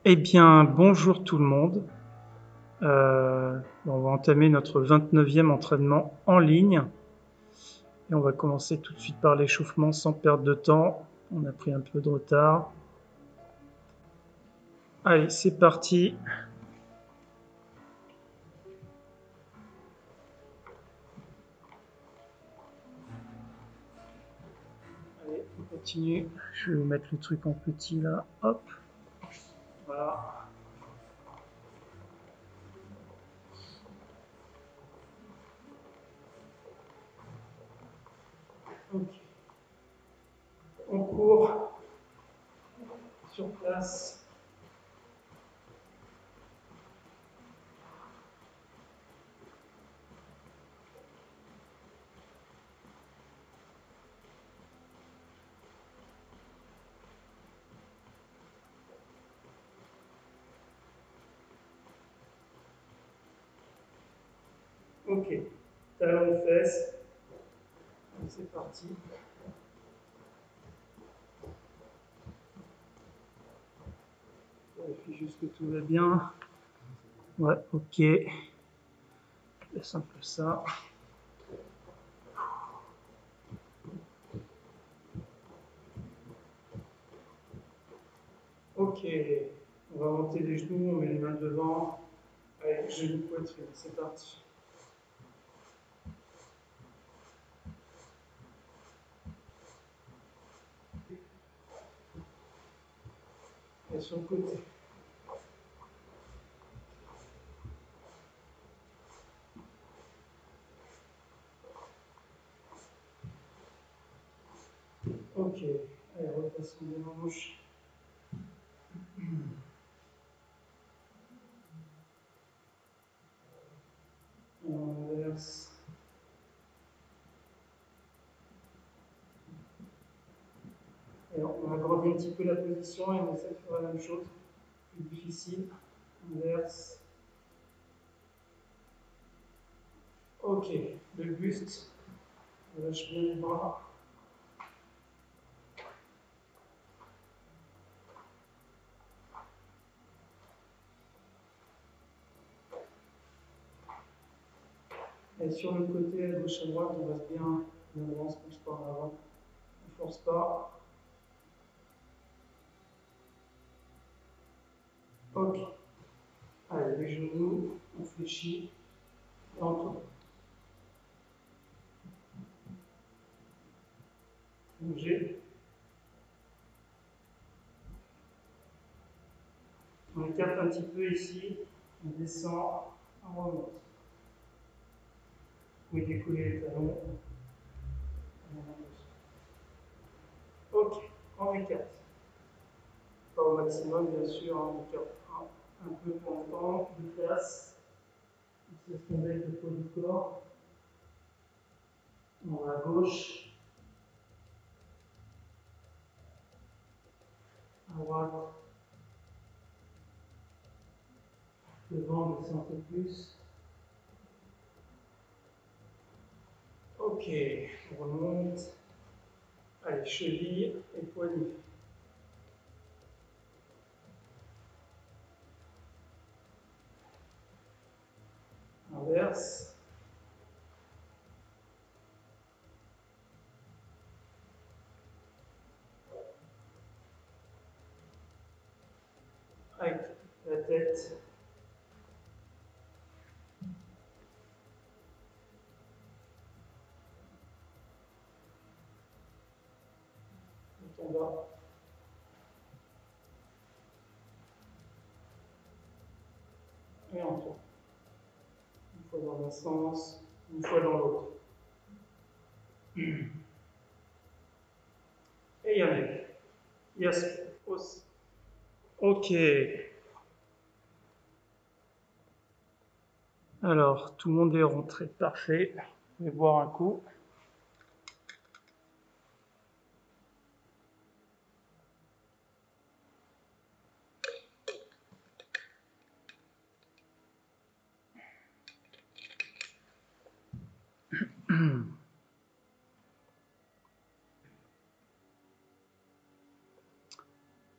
Eh bien, bonjour tout le monde. On va entamer notre 29e entraînement en ligne et on va commencer tout de suite par l'échauffement sans perdre de temps. On a pris un peu de retard. Allez, c'est parti. Allez, on continue. Je vais vous mettre le truc en petit là. Hop. Voilà. Ok. On court sur place. Ok. Talon aux fesses. C'est parti. Vérifie juste que tout va bien. Ouais, ok. Laisse un peu ça. Ok, on va monter les genoux, on met les mains devant. Allez, genoux, poitrine, c'est parti. Et sur le côté. Ok, allez, rotation des manches. On inverse. Et on agrandit un petit peu la position et on essaie de faire la même chose. Plus difficile. Inverse. Ok, le buste. On lâche bien les bras. Et sur le côté, à gauche à droite, on reste bien, bien droit, on se penche pas en avant. On ne force pas. Ok. Allez, les genoux, on fléchit. Et on tourne. Bouger. On écarte un petit peu ici. On descend. On remonte. Vous pouvez décoller les talons. Ok, on écarte. Pas au maximum, bien sûr, hein, on écarte un peu pour longtemps, de place. On se laisse tomber le poids du corps. On va à gauche, à droite, devant, on descend un peu plus. Ok, on remonte. Allez, cheville et poignet. Inverse. Avec la tête. On tombe. Et on tourne. Une fois dans un sens, une fois dans l'autre. Et Yannick. Yes. Aussi. Ok. Alors, tout le monde est rentré. Parfait. Je vais boire un coup.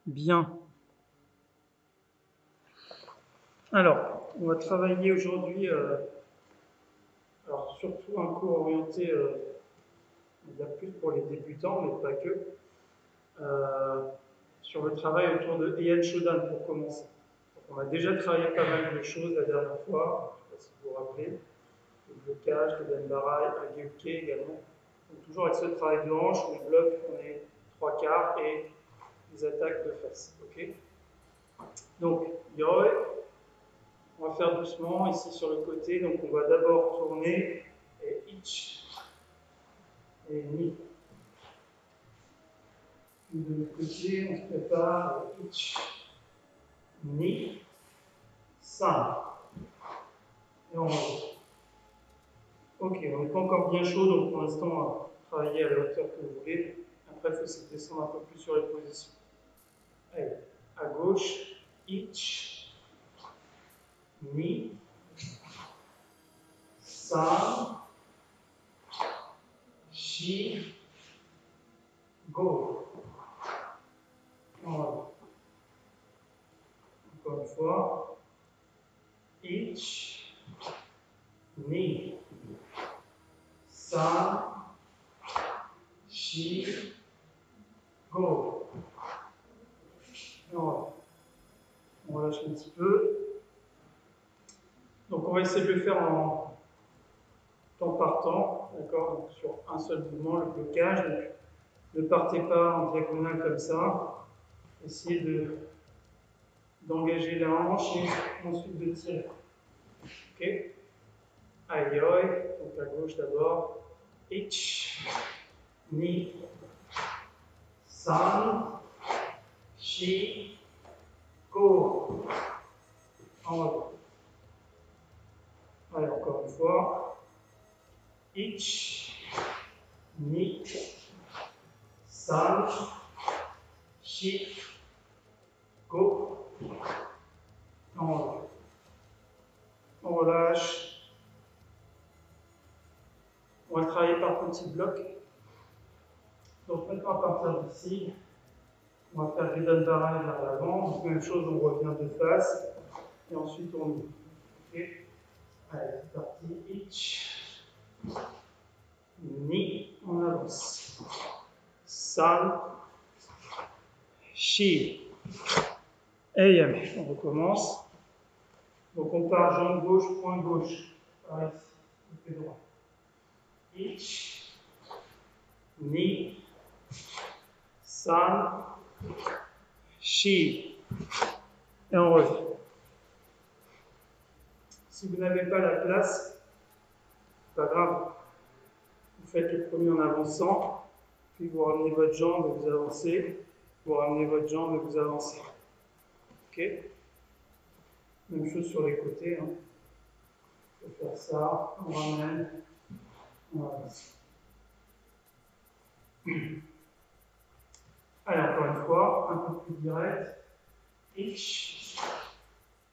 Bien. Alors, on va travailler aujourd'hui, alors surtout un cours orienté, on va dire plus pour les débutants, mais pas que, sur le travail autour de Heian Shodan pour commencer. Donc, on a déjà travaillé pas mal de choses la dernière fois, je ne sais pas si vous vous rappelez, le blocage, le Denbarai, le Ageuke également. Donc, toujours avec ce travail de hanche, on bloque, on est 3/4 et les attaques de face. Okay, donc, Yoi, on va faire doucement ici sur le côté. Donc, on va d'abord tourner et Ich et Ni. Puis de l'autre côté, on se prépare Ich, Ni, San. Et on revient. Ok, on n'est pas encore bien chaud, donc pour l'instant, on va travailler à la hauteur que vous voulez. Après, il faut essayer de descendre un peu plus sur les positions. Allez, à gauche, Ich, Ni, San, Shi, Go. Voilà. Encore une fois. Ich, Ni, San, Shi, Go. Voilà. On relâche un petit peu. Donc on va essayer de le faire en temps par temps, d'accord, donc sur un seul mouvement, le blocage. Donc, ne partez pas en diagonale comme ça. Essayez d'engager la hanche et ensuite de tirer. Ok. Aïe, donc à gauche d'abord. Ich, Ni, San, Shi, Go. En haut. Allez, encore une fois. Ich, Ni, San, Shi, Go. En haut. On relâche. On va travailler par petits blocs. Donc maintenant, à partir d'ici, on va faire Gedan Barai vers l'avant. Donc même chose, on revient de face. Et ensuite, on ouvre. Okay. Allez, c'est parti. Ich, Ni, on avance. San, Shi, Heian. On recommence. Donc on part jambe gauche, point gauche. Par ici, côté droit. Ich, Ni, San, Shi. Et on revient. Si vous n'avez pas la place, pas grave. Vous faites le premier en avançant, puis vous ramenez votre jambe et vous avancez. Vous ramenez votre jambe et vous avancez. Ok? Même chose sur les côtés. Hein. On peut faire ça, on ramène, on avance. Allez, encore une fois, un peu plus direct. Ich,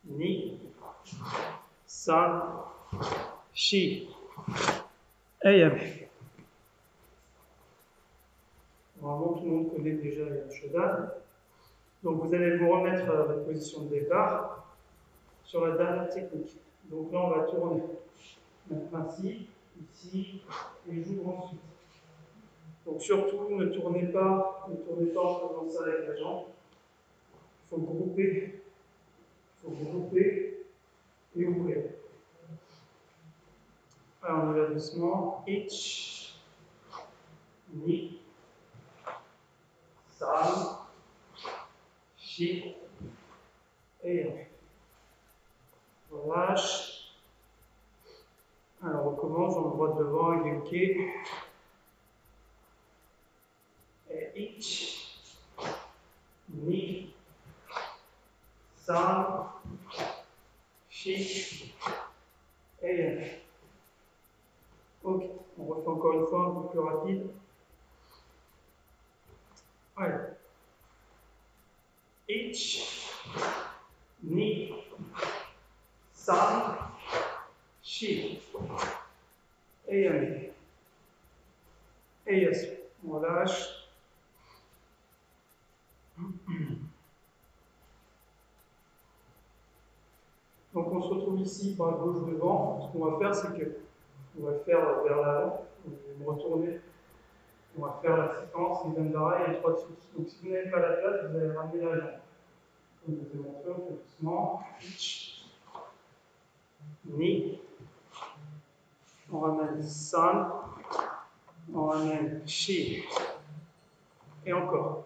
Ni, San, Shi, Heian. Normalement, tout le monde connaît déjà Heian Shodan. Donc, vous allez vous remettre à votre position de départ sur la dernière technique. Donc là, on va tourner. Mettre ainsi, ici, et j'ouvre ensuite. Donc surtout, ne tournez pas en faisant ça avec la jambe. Il faut grouper et ouvrir. Alors on y va doucement. Ich, Ni, San, Shi, et on relâche. Alors on recommence, on droit devant, Ageuke. Et Ich, Ni, San, Shi, et ok, on refait encore une fois un peu plus rapide. Allez. Ich, Ni, San, Shi, et allez. Et yes, on lâche. on se retrouve ici par la gauche devant, ce qu'on va faire, c'est que on va faire vers l'avant, je vais me retourner, on va faire la séquence, les Dandara et les 3 dessous. Donc si vous n'avez pas la place, vous allez ramener la jambe. Comme je vous ai montré, on fait doucement. Ni. On ramène san. On ramène shi. Et encore.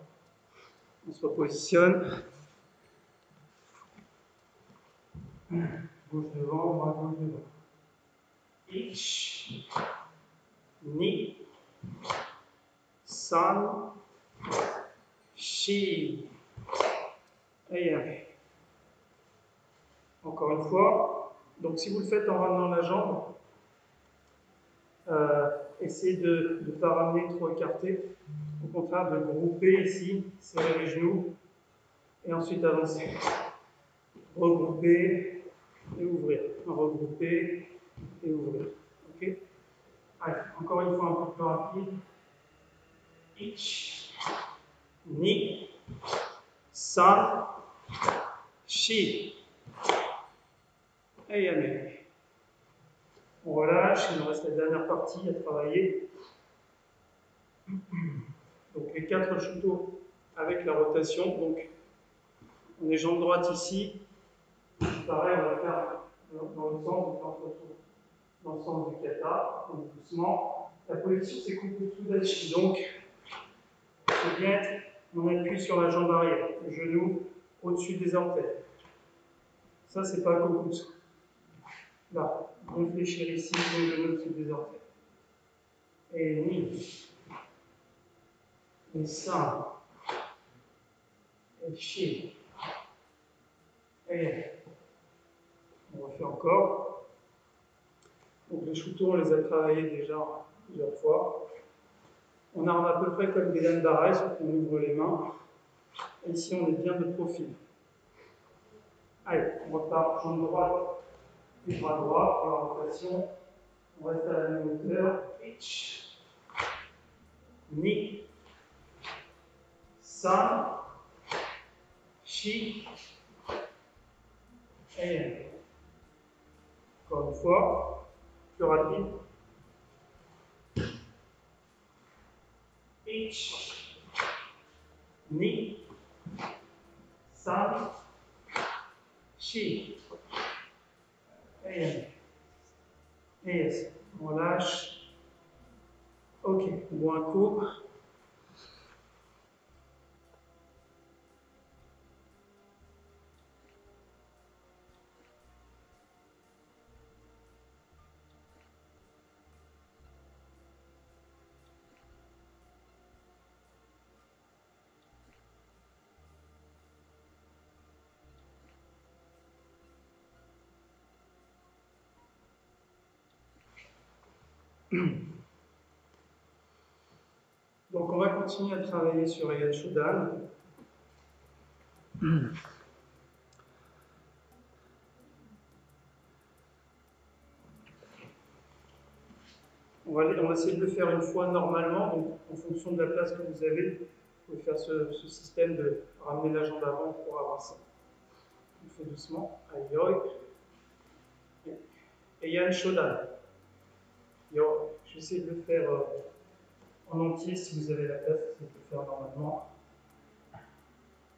On se repositionne. Gauche devant, bras gauche devant. Ich. Ni. San. Shi. Et encore une fois. Donc si vous le faites en ramenant la jambe, essayez de ne pas ramener trop écarté. Au contraire, de grouper ici, serrer les genoux, et ensuite avancer. Regrouper et ouvrir. Regrouper et ouvrir. Ok? Allez, encore une fois un peu plus rapide. Ich, ni, san, shi. Et yamé. On relâche, il nous reste la dernière partie à travailler. Donc les 4 shuto avec la rotation. Donc on est jambe droite ici. Pareil, on va faire dans le sens, dans le sens du kata, donc doucement. La position, c'est Kokutsu Dachi. Donc, c'est bien, on appuie sur la jambe arrière, le genou au-dessus des orteils. Ça, c'est pas Kokutsu. Là, réfléchir ici, le genou au-dessus des orteils. Et ni. Et ça. Et chi. Et on refait encore. Donc les shuto, on les a travaillés déjà plusieurs fois. On arme à peu près comme des Dandara, sauf qu'on ouvre les mains. Et ici, on est bien de profil. Allez, on repart jambe droite et bras droit pour la rotation. On reste à la même hauteur. Ich, ni, san, shi, et encore une fois, plus rapide. Ich, ni, san, shi, et yes. On lâche. Ok, on boit un coup. Donc on va continuer à travailler sur Heian Shodan. On va essayer de le faire une fois normalement, donc en fonction de la place que vous avez, vous pouvez faire ce système de ramener la jambe avant pour avancer. On fait doucement. Aïe, Heian Shodan. Yo, je vais essayer de le faire en entier si vous avez la place, essayez de le faire normalement.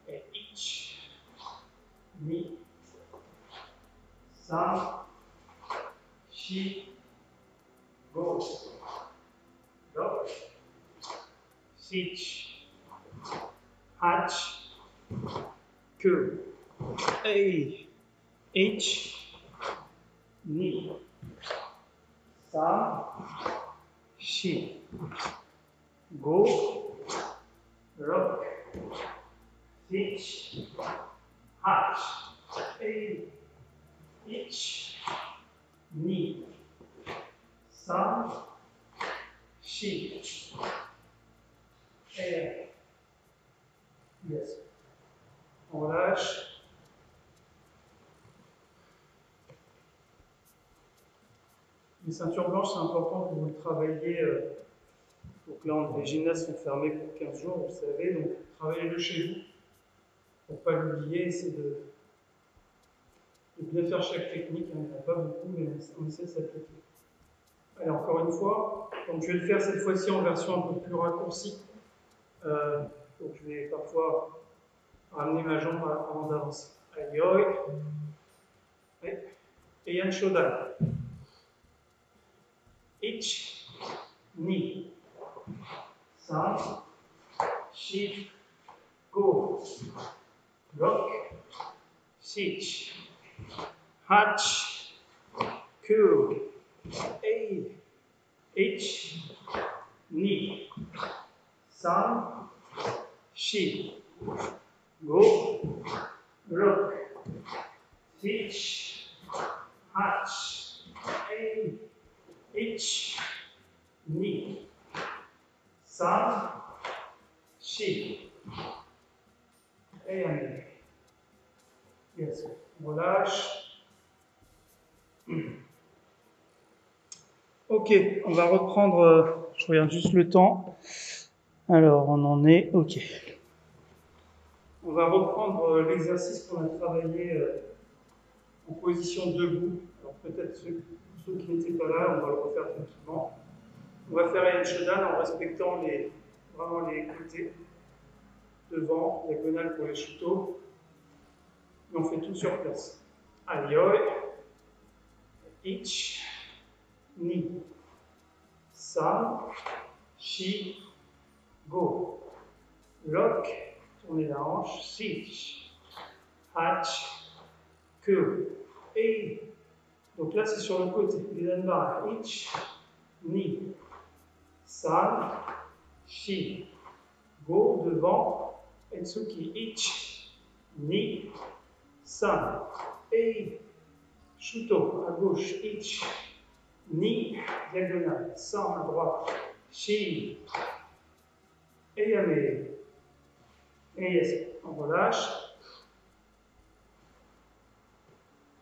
Et ich, ni, san, shi, go, go, sich, hach, que, ei, ich, ni, san, shi, go, rock, sich, hach, ei, ich, ni, san, shi, et yes. On lâche. Les ceintures blanches, c'est important que vous le travailliez. Donc là, les gymnases sont fermés pour 15 jours, vous savez, donc travaillez-le chez vous. Pour ne pas l'oublier, c'est de bien faire chaque technique. Il n'y en a pas beaucoup, mais on essaie de s'appliquer. Allez, encore une fois. Donc, je vais le faire cette fois-ci en version un peu plus raccourcie. Donc, je vais parfois ramener ma jambe avant d'avancer. Allez, oi. Et Yan Shodan. Ich, ni. San, shi, go. Rock, sich. Hach, ku. Ei, ich, ni. San, shi. Go. Rock, sich. Hach, ei. Ich, ni, san, shi, et un. Yes. On relâche. Ok, on va reprendre. Je regarde juste le temps. Alors, on en est. Ok. On va reprendre l'exercice qu'on a travaillé en position debout. Alors, peut-être ceux qui n'étaient pas là, on va le refaire tranquillement. On va faire Yan Shodan en respectant vraiment les côtés, devant, diagonale pour les shuto. Et on fait tout sur place. Ayoi, ich, ni, san, shi, go. Lock, tournez la hanche, sich, hach, ku, ei. Donc là, c'est sur le côté. Gedanbar, ich, ni, san, shi, go, devant, etsuki, ich, ni, san, ei, shuto, à gauche, ich, ni, diagonale, san, à droite, shi, eyame, et yes, on relâche.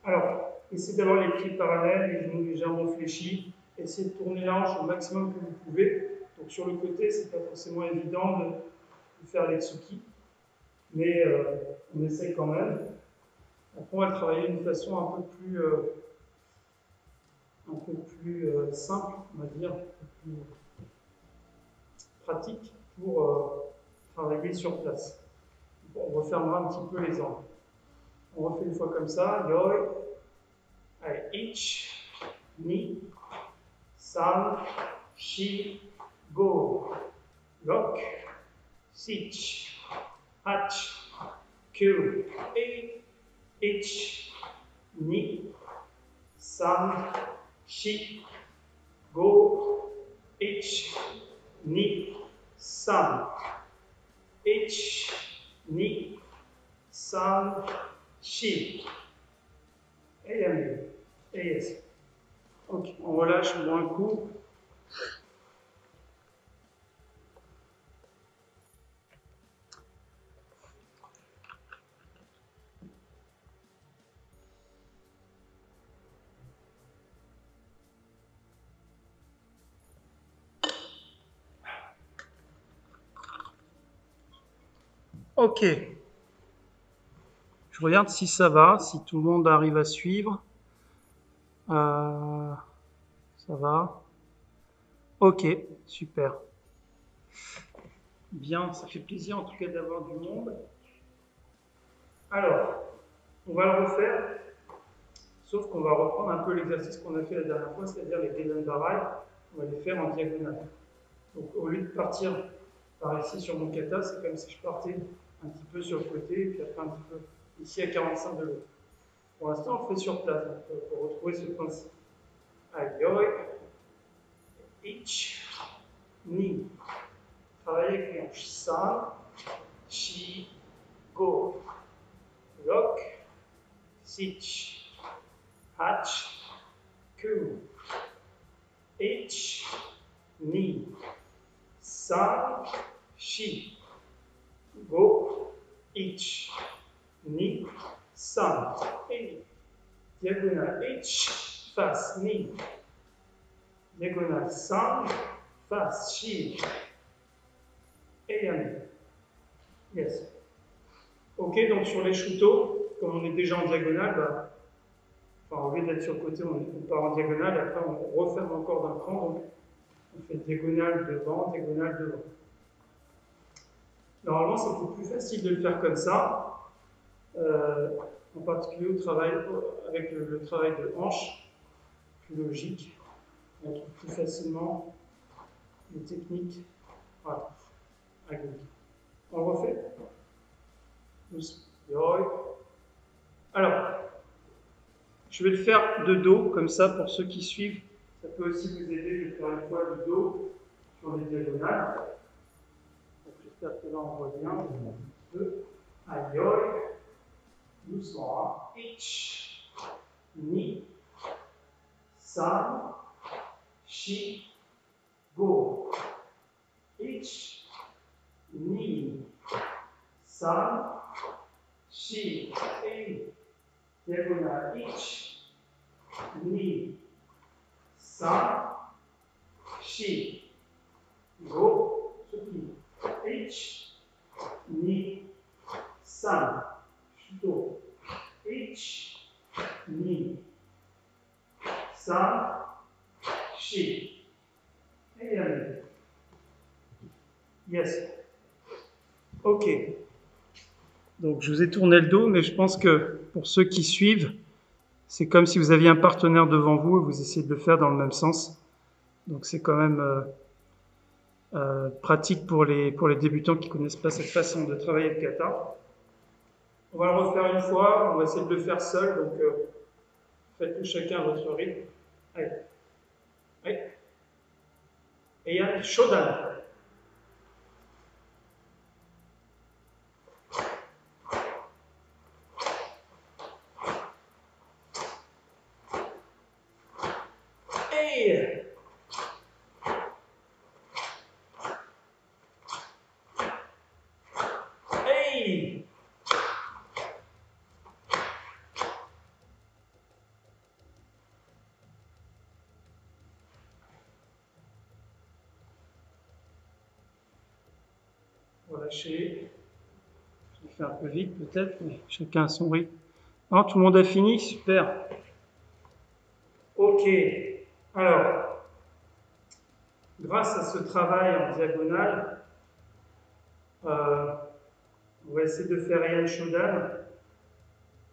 Alors, essayez d'avoir les pieds parallèles, les genoux légèrement fléchis, essayez de tourner la hanche au maximum que vous pouvez. Donc sur le côté, c'est pas forcément évident de faire les tsuki, mais on essaie quand même. Après, on va le travailler d'une façon un peu plus simple, on va dire, un peu plus pratique pour travailler sur place. Bon, on refermera un petit peu les angles. On refait une fois comme ça. Yoi. Allez, ich, ni, san, shi, go. Lock, sich, hach, ku, ei, ich, ni, san, shi, go, ich, ni, san, ich, ni, san, shi. Et un. Et yes. Ok, on relâche un coup. Ok. Je regarde si ça va, si tout le monde arrive à suivre. Ça va. Ok, super. Bien, ça fait plaisir en tout cas d'avoir du monde. Alors, on va le refaire, sauf qu'on va reprendre un peu l'exercice qu'on a fait la dernière fois, c'est-à-dire les Gedanbarai, on va les faire en diagonale. Donc au lieu de partir par ici sur mon kata, c'est comme si je partais un petit peu sur le côté, et puis après un petit peu ici à 45 de l'autre. Pour l'instant, on le fait sur place, pour retrouver ce principe. Ayoi, ich, ni. Travailler avec les hanches. San, shi, go. Lock, sich, hach, ku. Ich, ni. San, shi. Go, ich, ni, san. Et diagonale, ich, face, ni. Diagonale, san, face, shi. Et un. Yes. Ok, donc sur les shuto, comme on est déjà en diagonale, bah, Enfin, au lieu d'être sur le côté, on part en diagonale, et après on referme encore d'un cran, donc on fait diagonale devant, diagonale devant. Normalement, c'était plus facile de le faire comme ça, en particulier au travail, avec le travail de hanche, plus logique. On trouve plus facilement les techniques. Voilà. On refait. Alors, je vais le faire de dos, comme ça, pour ceux qui suivent. Ça peut aussi vous aider. Je vais faire une fois de dos sur les diagonales. J'espère que là, on voit bien. Aïe, doucement. Ich, ni, san, shi, go. Ich, ni, san, shi, et diagonale. Ich, ni, san, shi, go. Ich, ni, san, go. Ich, ni, san, shi. Et allez. Yes. Ok. Donc je vous ai tourné le dos, mais je pense que pour ceux qui suivent, c'est comme si vous aviez un partenaire devant vous et vous essayez de le faire dans le même sens. Donc c'est quand même pratique pour les débutants qui ne connaissent pas cette façon de travailler le kata. On va le refaire une fois, on va essayer de le faire seul, donc faites-le chacun à votre rythme. Allez. Allez. Et il y a Shodan. Hey. Hey. Relâchez. Je vais faire un peu vite peut-être, mais chacun a son rythme. Non, tout le monde a fini, super. Ok. Alors, grâce à ce travail en diagonale, on va essayer de faire Ryan Shodan,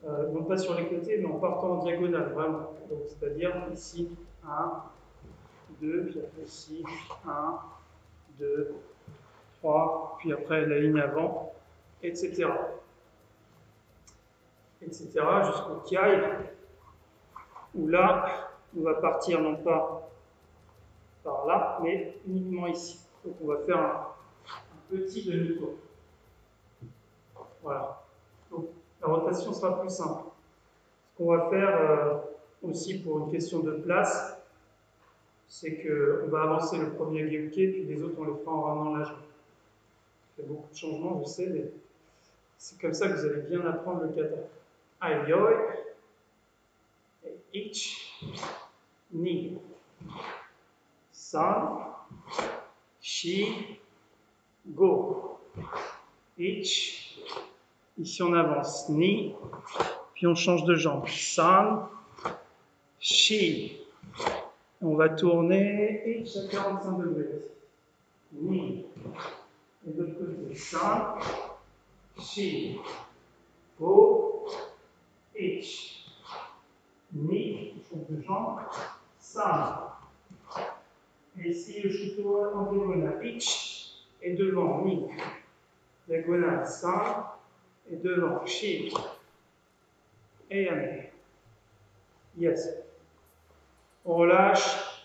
non pas sur les côtés, mais en partant en diagonale, vraiment. C'est-à-dire ici, 1, 2, puis après ici, 1, 2, 3, puis après la ligne avant, etc. Etc. jusqu'au Kiai, où là, on va partir non pas par là, mais uniquement ici. Donc on va faire un petit demi-tour. Voilà. Donc la rotation sera plus simple. Ce qu'on va faire aussi pour une question de place, c'est qu'on va avancer le premier Geuke, puis les autres on les fera en ramenant la jambe. Il y a beaucoup de changements, je sais, mais c'est comme ça que vous allez bien apprendre le kata. Aïe, ich, ni, san, shi, go. Ich, ici on avance, ni, puis on change de jambe. San, shi. On va tourner, ich à 45 degrés. Ni. Et de l'autre côté, san, shi, go, ich. Ni, change de jambe, san. Et ici le shuto en diagonale, ich, et devant, ni. Diagonale, san, et devant, shi. Et allez. Yes. On relâche.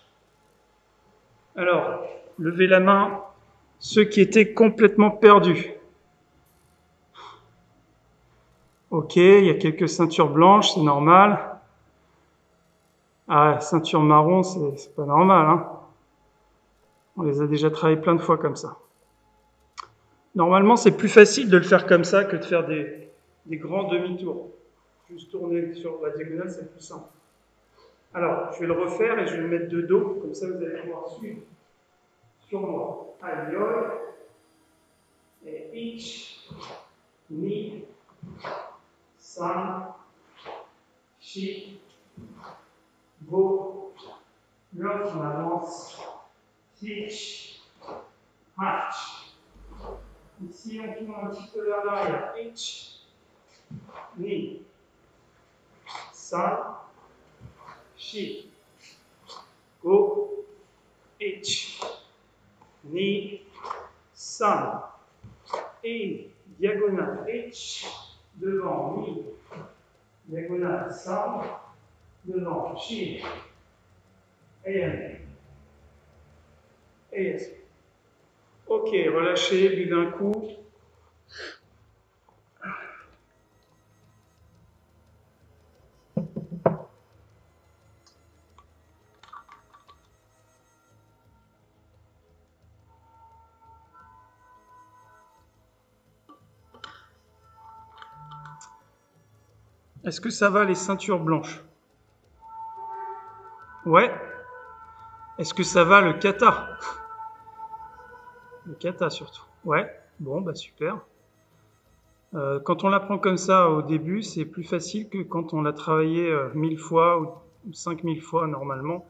Alors, levez la main, ceux qui étaient complètement perdus. Ok, il y a quelques ceintures blanches, c'est normal. Ah, ceinture marron, c'est pas normal, hein. On les a déjà travaillés plein de fois comme ça. Normalement, c'est plus facile de le faire comme ça que de faire des grands demi-tours. Juste tourner sur la diagonale, c'est plus simple. Alors, je vais le refaire et je vais le mettre de dos, comme ça vous allez pouvoir suivre sur moi. Aïe, et ich, ni, san, shi, go. L'autre, on avance. Hitch, hatch. Ici, on tourne un petit peu vers l'arrière. Hitch, knee. Sun, she. Go, hitch, knee, sun. Et diagonale, hitch, devant, knee. Diagonale, sun, devant, she. Et ok, relâchez, buvez un coup. Est-ce que ça va les ceintures blanches? Ouais. Est-ce que ça va le kata? Le kata surtout. Ouais. Bon, bah super. Quand on l'apprend comme ça au début, c'est plus facile que quand on l'a travaillé 1000 fois ou 5000 fois normalement.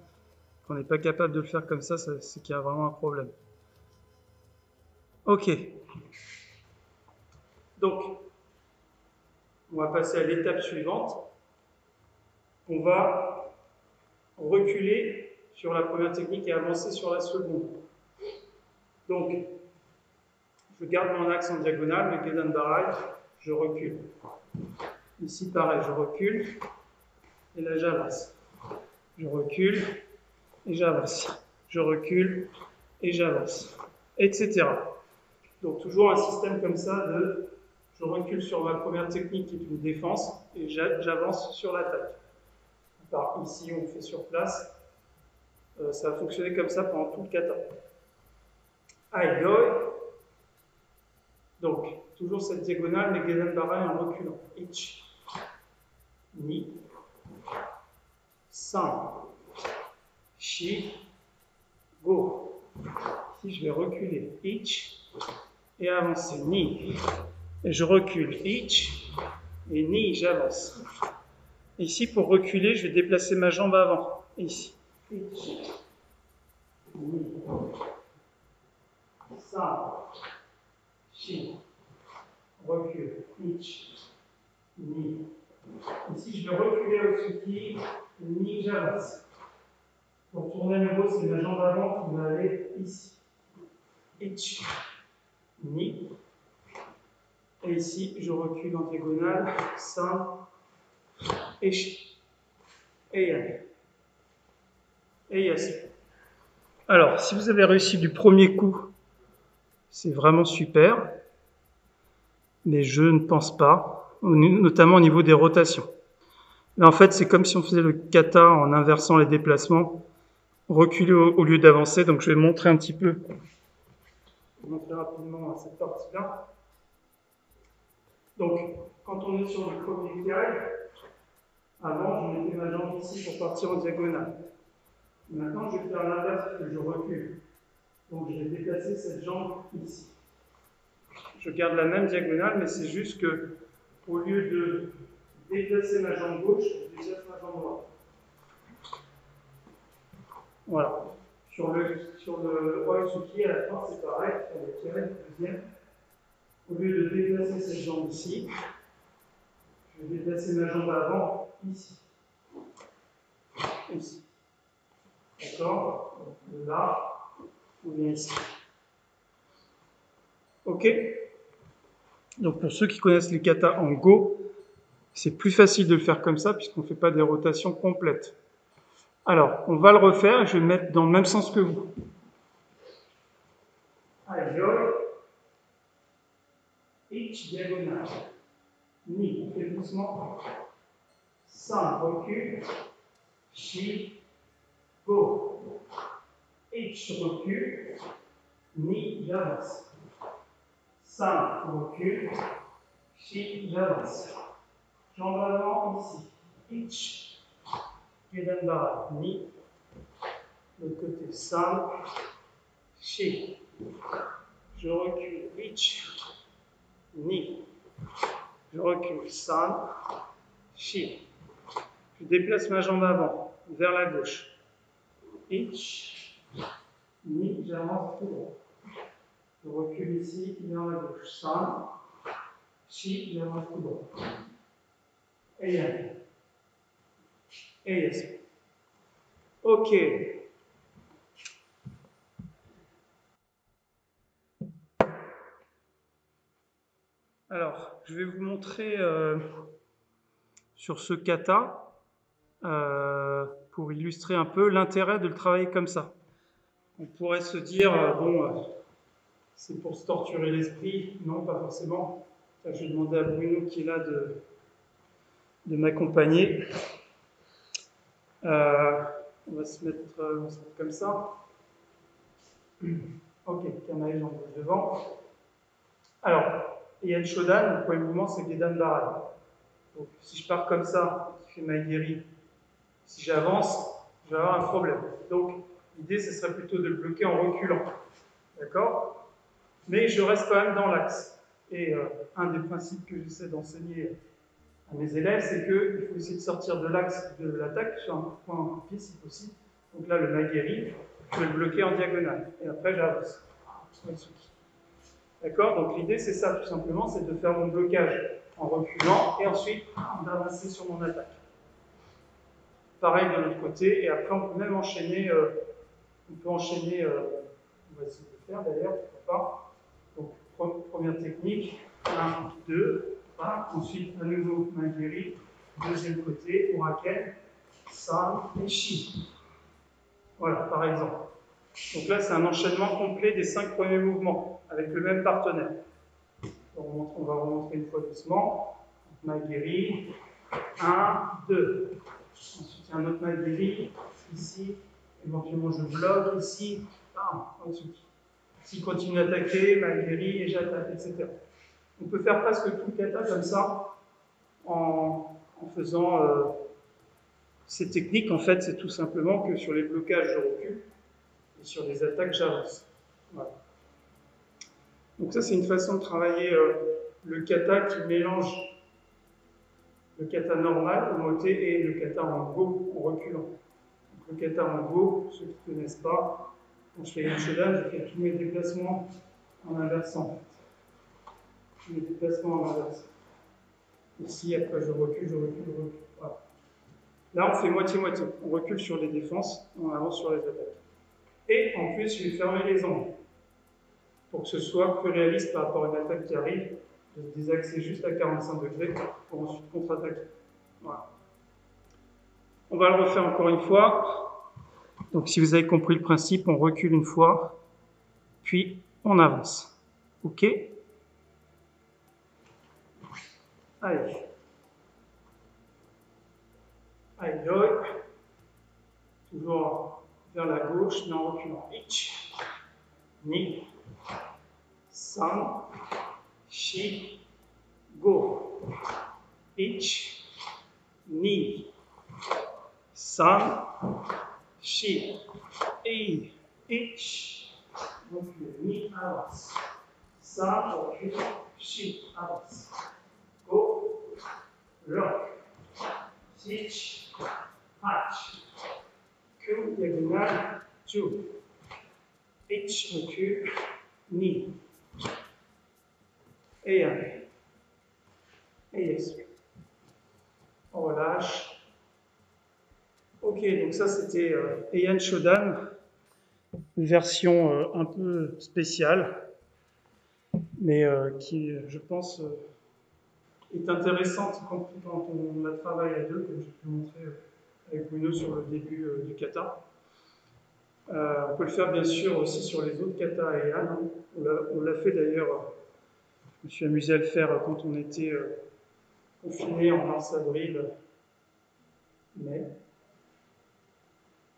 Quand on n'est pas capable de le faire comme ça, c'est qu'il y a vraiment un problème. Ok. Donc, on va passer à l'étape suivante. On va reculer sur la première technique et avancer sur la seconde. Donc, je garde mon axe en diagonale, le Gedan Barai, je recule. Ici, pareil, je recule, et là, j'avance. Je recule, et j'avance. Je recule, et j'avance. Etc. Donc, toujours un système comme ça de je recule sur ma première technique qui est une défense, et j'avance sur l'attaque. Par ici, on fait sur place. Ça a fonctionné comme ça pendant tout le kata. Aïe. Donc, toujours cette diagonale, mais Gedan Barai en reculant. Ichi, ni, san, shi, go. Ici, je vais reculer. Ich, et avancer. Ni. Et je recule. Ich, et ni, j'avance. Ici, pour reculer, je vais déplacer ma jambe avant. Ici. Ich, ni, san, shi, recule. Ich, ni. Ici, je vais reculer au tsuki, ni, j'avance. Pour tourner à nouveau, c'est ma jambe avant qui va aller ici. Ich, ni. Et ici, je recule en diagonale, san, et shi. Et yan. Et yes. Alors, si vous avez réussi du premier coup, c'est vraiment super. Mais je ne pense pas, notamment au niveau des rotations. Là, en fait, c'est comme si on faisait le kata en inversant les déplacements, reculer au lieu d'avancer. Donc, je vais montrer un petit peu, montrer rapidement cette partie-là. Donc, quand on est sur le premier carré, avant, je mettais ma jambe ici pour partir en diagonale. Maintenant, je vais faire l'inverse, je recule. Donc, je vais déplacer cette jambe ici. Je garde la même diagonale, mais c'est juste que, au lieu de déplacer ma jambe gauche, je déplace ma jambe droite. Voilà. Sur le Oitsuki, à la fin, c'est pareil, sur le tiré, le deuxième. Au lieu de déplacer cette jambe ici, je vais déplacer ma jambe avant, ici. Ici. D'accord? Donc là, ou bien ici. Ok? Donc pour ceux qui connaissent les katas en Go, c'est plus facile de le faire comme ça, puisqu'on ne fait pas des rotations complètes. Alors, on va le refaire, et je vais le mettre dans le même sens que vous. Allez, Hitch, diagonale. Ni, on fait doucement. San, recule. Shi, go. Hitch, recule. Ni, j'avance. San, recule. Shi, j'avance. Jambe avant, ici. Hitch. Gedan Barai. Ni. Le côté San. Shi. Je recule. Hitch. Ni. Je recule. San. Shi. Je déplace ma jambe avant. vers la gauche. Ich, ni, j'avance tout droit. Je recule ici vers la gauche. San, chi, j'avance tout droit. Eyan. Eyes. Ok. Alors, je vais vous montrer sur ce kata, pour illustrer un peu l'intérêt de le travailler comme ça. On pourrait se dire, bon, c'est pour se torturer l'esprit. Non, pas forcément. Je vais demander à Bruno qui est là de m'accompagner. On va se mettre comme ça. Ok, Kamae, j'en bouge devant. Alors, Heian Shodan, le premier mouvement, c'est Gedan Barai. Donc, si je pars comme ça, qui fait Maigiri, si j'avance, je vais avoir un problème. Donc, l'idée, ce serait plutôt de le bloquer en reculant. D'accord? Mais je reste quand même dans l'axe. Et un des principes que j'essaie d'enseigner à mes élèves, c'est qu'il faut essayer de sortir de l'axe de l'attaque sur un coup de poing en pied, si possible. Donc là, le Maigiri, je vais le bloquer en diagonale. Et après, j'avance. D'accord? Donc l'idée, c'est ça, tout simplement, c'est de faire mon blocage en reculant et ensuite d'avancer sur mon attaque. Pareil de l'autre côté, et après, on peut même enchaîner, on va essayer de le faire d'ailleurs, pourquoi pas. Donc, première technique, 1, 2, ensuite, à nouveau, Maigiri, deuxième côté, Uraken, San et Shi. Voilà, par exemple. Donc là, c'est un enchaînement complet des 5 premiers mouvements, avec le même partenaire. On va remontrer une fois doucement. Maigiri, 1, 2. Ensuite, il y a un autre Maigiri, ici. Éventuellement, je bloque ici. Ensuite, s'il continue à attaquer, Maigiri, et j'attaque, etc. On peut faire presque tout le kata comme ça, en faisant ces techniques. En fait, c'est tout simplement que sur les blocages, je recule, et sur les attaques, j'avance. Voilà. Donc ça, c'est une façon de travailler le kata qui mélange le kata normal, au moté, et le kata en go, en reculant. Donc, le kata en go, pour ceux qui ne connaissent pas, quand je fais Heian Shodan, je fais tous mes déplacements en inversant. Tous mes déplacements en inversant. Ici, après, je recule, je recule, je recule. Voilà. Là, on fait moitié-moitié. On recule sur les défenses, on avance sur les attaques. Et en plus, je vais fermer les angles pour que ce soit plus réaliste par rapport à une attaque qui arrive, de se désaxer juste à 45 degrés pour ensuite contre-attaquer. Voilà. On va le refaire encore une fois. Donc si vous avez compris le principe, on recule une fois, puis on avance. Ok? Allez. Allez, toujours vers la gauche, mais en reculant. Ich, ni, san, shi, go. Ich, ni, san, shi, et, ich. Donc le ni avance. San, recule, shi avance. Go, lock. Ich, hatch. Q, diagonale, two. H, recule, ni. Et un. Et yes. On relâche. Ok, donc ça c'était Heian Shodan, version un peu spéciale, mais qui, je pense, est intéressante quand on la travaille à deux, comme j'ai pu montrer avec Bruno sur le début du kata. On peut le faire bien sûr aussi sur les autres kata à Heian. Hein. On l'a fait d'ailleurs, je me suis amusé à le faire quand on était confiné en mars-avril, mai.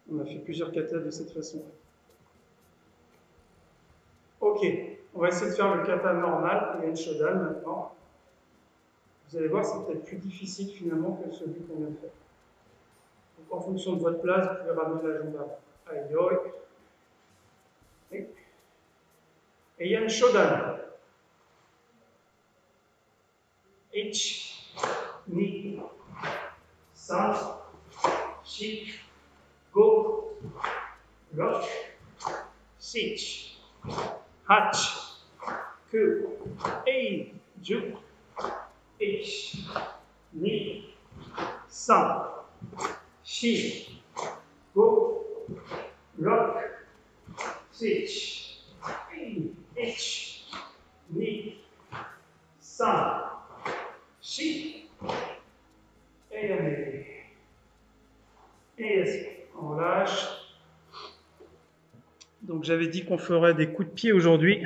On a fait plusieurs katas de cette façon. Ok, on va essayer de faire le kata normal, Heian Shodan maintenant. Vous allez voir, c'est peut-être plus difficile finalement que celui qu'on vient de faire. Donc en fonction de votre place, vous pouvez ramener la jambe avant. Allez, yoi. Heian Shodan. Ich, ni, san, shi, lock, switch, hatch, que, ei, ju, ich, ni, san, shi, go, lock, switch, ei, ich, ni, san, shi, et allez. Et on lâche. Donc j'avais dit qu'on ferait des coups de pied aujourd'hui.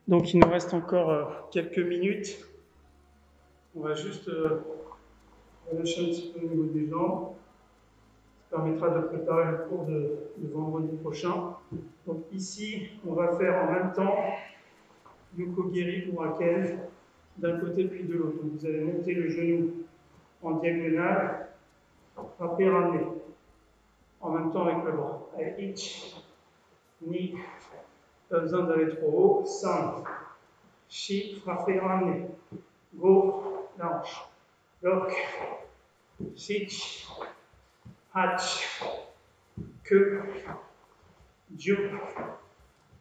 Donc il nous reste encore quelques minutes. On va juste relâcher un petit peu au niveau des jambes. Ça permettra de préparer le cours de vendredi prochain. Donc ici, on va faire en même temps Yoko-Geri ou Raken d'un côté puis de l'autre. Donc vous allez monter le genou en diagonale, frapper, ramener. En même temps avec le bras. Allez, ich, ni, pas besoin d'aller trop haut. San, shi, frapper, ramener. Go, lâche. Lock, switch, hatch, que, ju.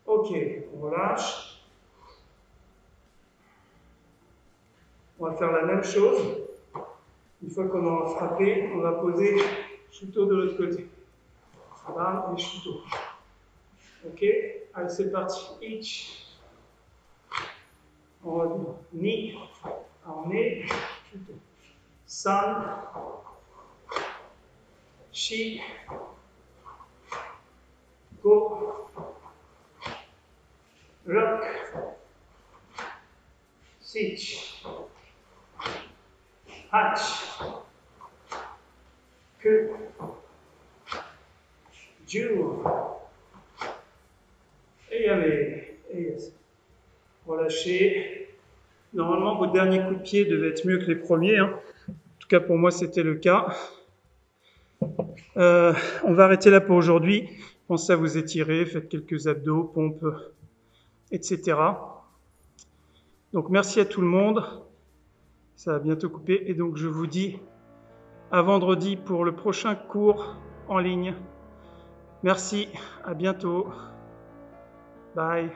Ok, on relâche. On va faire la même chose. Une fois qu'on aura frappé, on va poser chuto de l'autre côté. Bam et chuto. Ok, allez c'est parti. Ich. On revient. Ni. Armé. Chuto. San. Shi. Go. Lock. Switch. Hatch. Que. Ju. Et allez. Et yes. Relâchez. Normalement, vos derniers coups de pied devaient être mieux que les premiers. En tout cas, pour moi, c'était le cas. On va arrêter là pour aujourd'hui. Pensez à vous étirer, faites quelques abdos, pompes, etc. Donc, merci à tout le monde. Ça va bientôt couper. Et donc, je vous dis à vendredi pour le prochain cours en ligne. Merci, à bientôt. Bye.